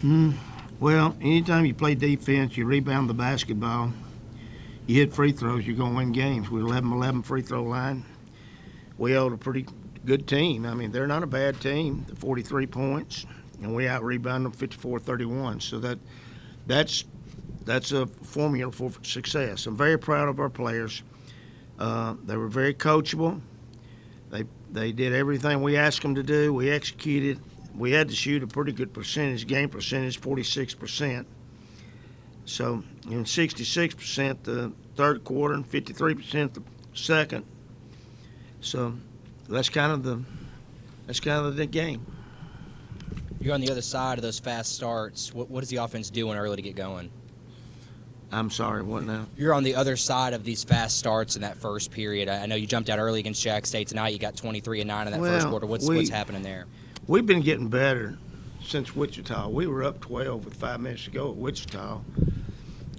Well, anytime you play defense, you rebound the basketball, you hit free throws, you're going to win games. We're 11-11 free throw line. We held a pretty good team. I mean, they're not a bad team. 43 points, and we out-rebound them 54-31. So that's a formula for success. I'm very proud of our players. They were very coachable. They did everything we asked them to do. We executed. We had to shoot a pretty good percentage, game percentage, 46%. So, 66% the third quarter and 53% the second. So, that's kind of the game. You're on the other side of those fast starts. What does the offense do when early to get going? I'm sorry, what now? You're on the other side of these fast starts in that first period. I know you jumped out early against Jack State tonight. You got 23 and 9 in that first quarter. What's happening there? We've been getting better since Wichita. We were up 12 with 5 minutes to go at Wichita.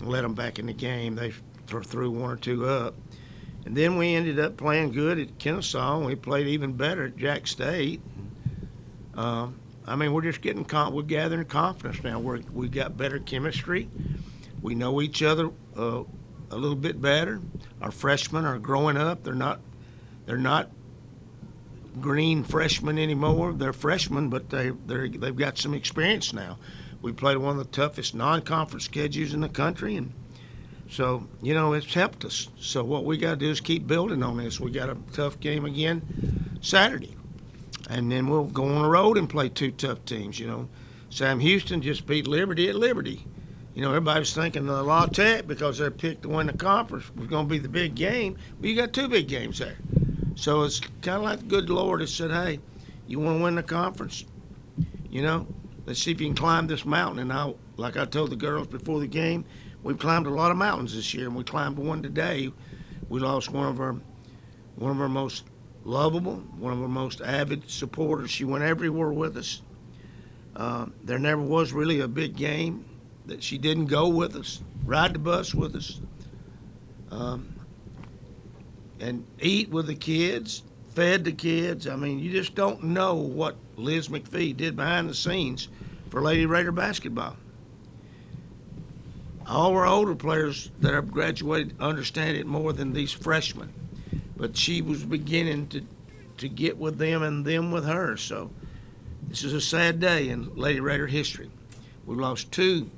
Let them back in the game. They threw one or two up. And then we ended up playing good at Kennesaw, and we played even better at Jack State. We're just we're gathering confidence now. We got better chemistry. We know each other a little bit better. Our freshmen are growing up. They're not green freshmen anymore. They're freshmen, but they've got some experience now. We played one of the toughest non-conference schedules in the country, and so it's helped us. So what we got to do is keep building on this. We got a tough game again Saturday, and then we'll go on the road and play two tough teams. Sam Houston just beat Liberty at Liberty. Everybody was thinking the La Tech, because they're picked to win the conference, was going to be the big game. But you got two big games there. So it's kind of like the good Lord has said, hey, you want to win the conference? Let's see if you can climb this mountain. And like I told the girls before the game, we've climbed a lot of mountains this year, and we climbed one today. We lost one of our most lovable, one of our most avid supporters. She went everywhere with us. There never was really a big game that she didn't go with us, ride the bus with us, and eat with the kids, fed the kids. You just don't know what Liz McPhee did behind the scenes for Lady Raider basketball. All our older players that have graduated understand it more than these freshmen, but she was beginning to get with them and them with her. So this is a sad day in Lady Raider history. We lost two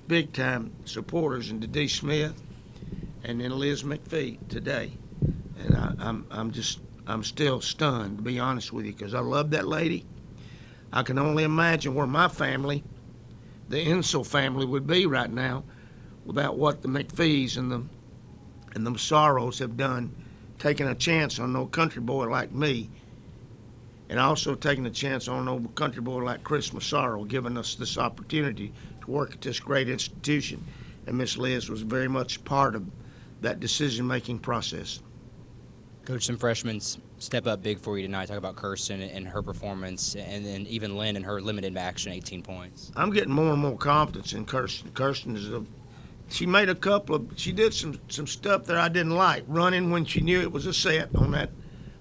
big-time supporters in D. Smith and then Liz McPhee today. And I'm still stunned, to be honest with you, because I love that lady. I can only imagine where my family, the Insel family, would be right now without what the McPhees and the Massaros have done, taking a chance on no country boy like me, and also taking a chance on no country boy like Chris Massaro, giving us this opportunity to work at this great institution. And Miss Liz was very much part of that decision-making process. Coach, some freshmen step up big for you tonight. Talk about Kirsten and her performance, and then even Lynn and her limited action, 18 points. I'm getting more and more confidence in Kirsten. Kirsten she made she did some stuff that I didn't like, running when she knew it was a set on that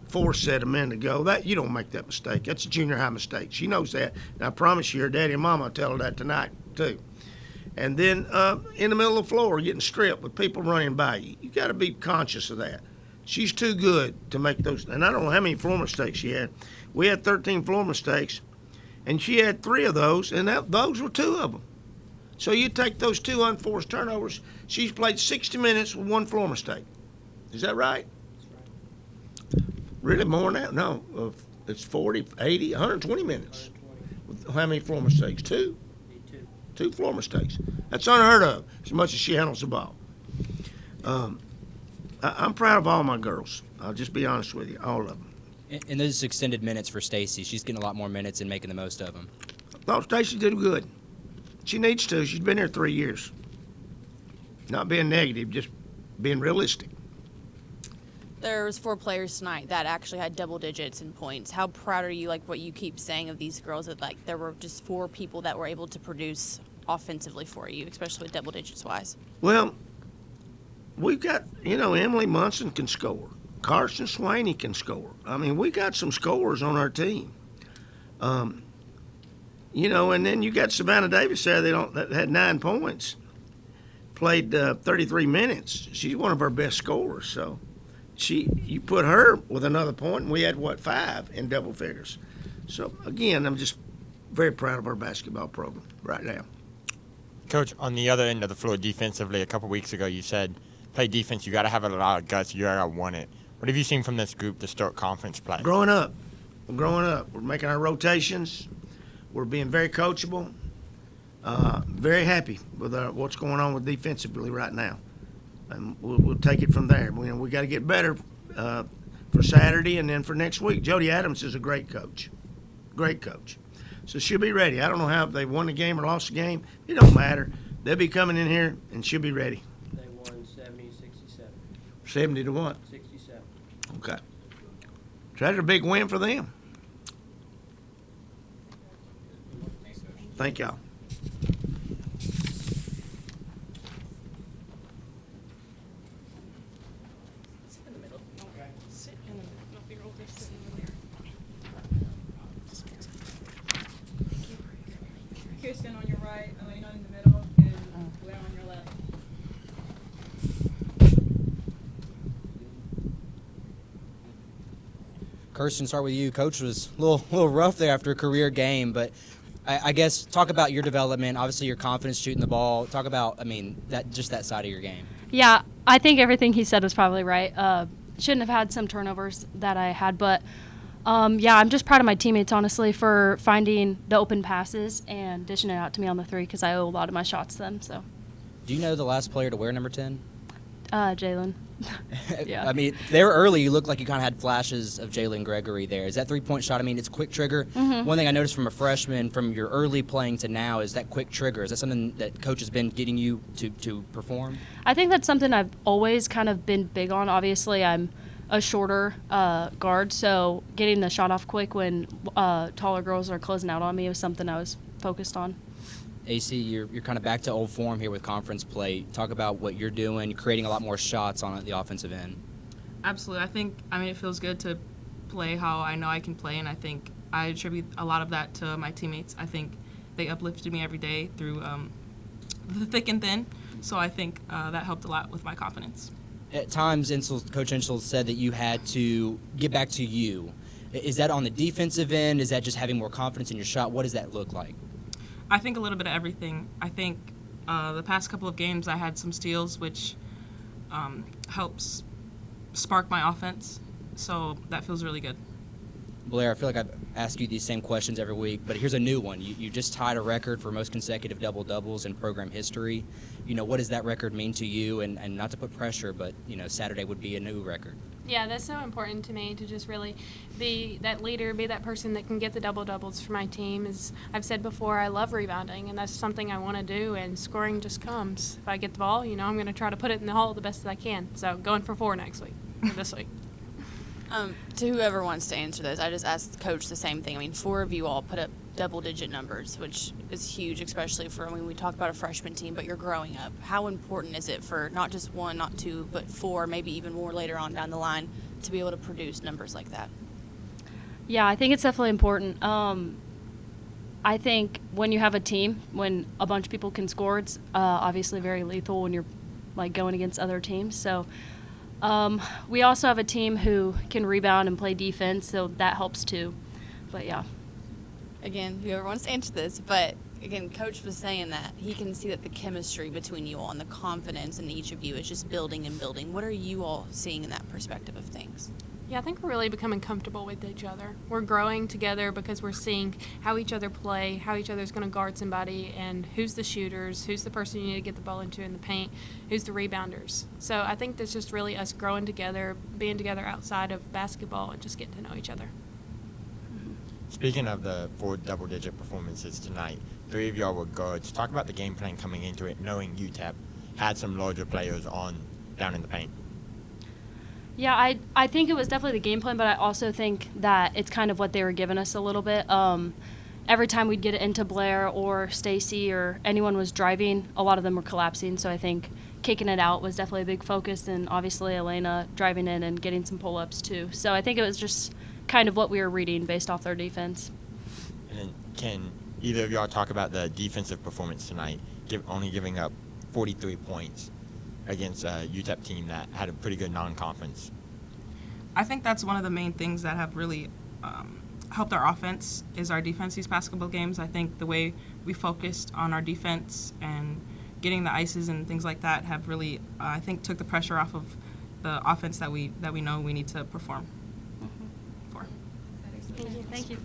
4 set a minute ago. That you don't make that mistake. That's a junior high mistake. She knows that. And I promise you, her daddy and mama will tell her that tonight too. And then in the middle of the floor, getting stripped with people running by you. You got to be conscious of that. She's too good to make those. And I don't know how many floor mistakes she had. We had 13 floor mistakes, and she had 3 of those, and those were 2 of them. So you take those 2 unforced turnovers. She's played 60 minutes with 1 floor mistake. Is that right? Really more than that? No, it's 40, 80, 120 minutes. With how many floor mistakes? 2? 2 floor mistakes. That's unheard of, as much as she handles the ball. I'm proud of all my girls. I'll just be honest with you, all of them. And those extended minutes for Stacy, she's getting a lot more minutes and making the most of them. I thought Stacy did good. She needs to. She's been here 3 years. Not being negative, just being realistic. There was 4 players tonight that actually had double digits in points. How proud are you, like what you keep saying of these girls, that like there were just 4 people that were able to produce offensively for you, especially with double digits wise? Well, we've got, Emily Munson can score. Carson Swaney can score. We got some scorers on our team. You know, and then you got Savannah Davis there. That had 9 points, played 33 minutes. She's one of our best scorers. So you put her with another point, and we had 5 in double figures. So again, I'm just very proud of our basketball program right now. Coach, on the other end of the floor defensively, a couple weeks ago you said, play defense, you got to have a lot of guts, you got to want it. What have you seen from this group to start conference play? Growing up. We're making our rotations. We're being very coachable. Very happy with what's going on with defensively right now. And we'll take it from there. We got to get better for Saturday and then for next week. Jody Adams is a great coach. Great coach. So she'll be ready. I don't know how if they won the game or lost the game. It don't matter. They'll be coming in here, and she'll be ready. They won 70-67. 70 to what? 67. Okay. So that's a big win for them. Thank y'all. Sit in the middle. Okay. Sit in the middle. No, you're older. Sit in there. Kirsten on your right, Elena in the middle, and Blair on your left. Kirsten, start with you. Coach was a little rough there after a career game, but I guess talk about your development. Obviously, your confidence shooting the ball. Talk about, that side of your game. Yeah, I think everything he said was probably right. Shouldn't have had some turnovers that I had, but I'm just proud of my teammates, honestly, for finding the open passes and dishing it out to me on the 3 because I owe a lot of my shots to them. So, Do you know the last player to wear number 10? Jalen. Yeah. They were early. You looked like you kind of had flashes of Jalen Gregory there. Is that three-point shot? It's quick trigger. Mm-hmm. One thing I noticed from a freshman, from your early playing to now, is that quick trigger. Is that something that coach has been getting you to perform? I think that's something I've always kind of been big on. Obviously, I'm a shorter guard, so getting the shot off quick when taller girls are closing out on me was something I was focused on. AC, you're kind of back to old form here with conference play. Talk about what you're doing, creating a lot more shots on the offensive end. Absolutely. It feels good to play how I know I can play, and I think I attribute a lot of that to my teammates. I think they uplifted me every day through the thick and thin, so I think that helped a lot with my confidence. At times, Coach Insel said that you had to get back to you. Is that on the defensive end? Is that just having more confidence in your shot? What does that look like? I think a little bit of everything. I think the past couple of games I had some steals, which helps spark my offense, so that feels really good. Blair, I feel like I've asked you these same questions every week, but here's a new one. You just tied a record for most consecutive double-doubles in program history. What does that record mean to you? And not to put pressure, but, Saturday would be a new record. Yeah, that's so important to me to just really be that leader, be that person that can get the double-doubles for my team. As I've said before, I love rebounding, and that's something I want to do, and scoring just comes. If I get the ball, I'm going to try to put it in the hole the best that I can. So going for 4 next week, or this week. To whoever wants to answer this, I just asked Coach the same thing. 4 of you all put up double-digit numbers, which is huge, especially for when we talk about a freshman team, but you're growing up. How important is it for not just 1, not 2, but 4, maybe even more later on down the line, to be able to produce numbers like that? Yeah, I think it's definitely important. I think when you have a team, when a bunch of people can score, it's obviously very lethal when you're going against other teams. So we also have a team who can rebound and play defense, so that helps too. But yeah. Again, whoever wants to answer this, but again, Coach was saying that he can see that the chemistry between you all and the confidence in each of you is just building and building. What are you all seeing in that perspective of things? Yeah, I think we're really becoming comfortable with each other. We're growing together because we're seeing how each other play, how each other's going to guard somebody, and who's the shooters, who's the person you need to get the ball into in the paint, who's the rebounders. So I think that's just really us growing together, being together outside of basketball, and just getting to know each other. Speaking of the 4 double-digit performances tonight, 3 of y'all were guards. Talk about the game plan coming into it, knowing UTEP had some larger players down in the paint. Yeah, I think it was definitely the game plan, but I also think that it's kind of what they were giving us a little bit. Every time we'd get it into Blair or Stacy or anyone was driving, a lot of them were collapsing. So I think kicking it out was definitely a big focus, and obviously Elena driving in and getting some pull-ups too. So I think it was just kind of what we were reading based off their defense. And then can either of y'all talk about the defensive performance tonight, only giving up 43 points against a UTEP team that had a pretty good non-conference. I think that's one of the main things that have really helped our offense is our defense these past couple of games. I think the way we focused on our defense and getting the ices and things like that have really, I think, took the pressure off of the offense that we know we need to perform for. Thank you.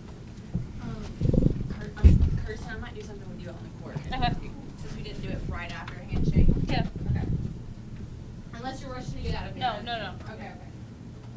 Kirsten, I might do something with you on the court. Okay. Since we didn't do it right after a handshake. Yeah. Okay. Unless you're rushing to get out of here. No. Okay.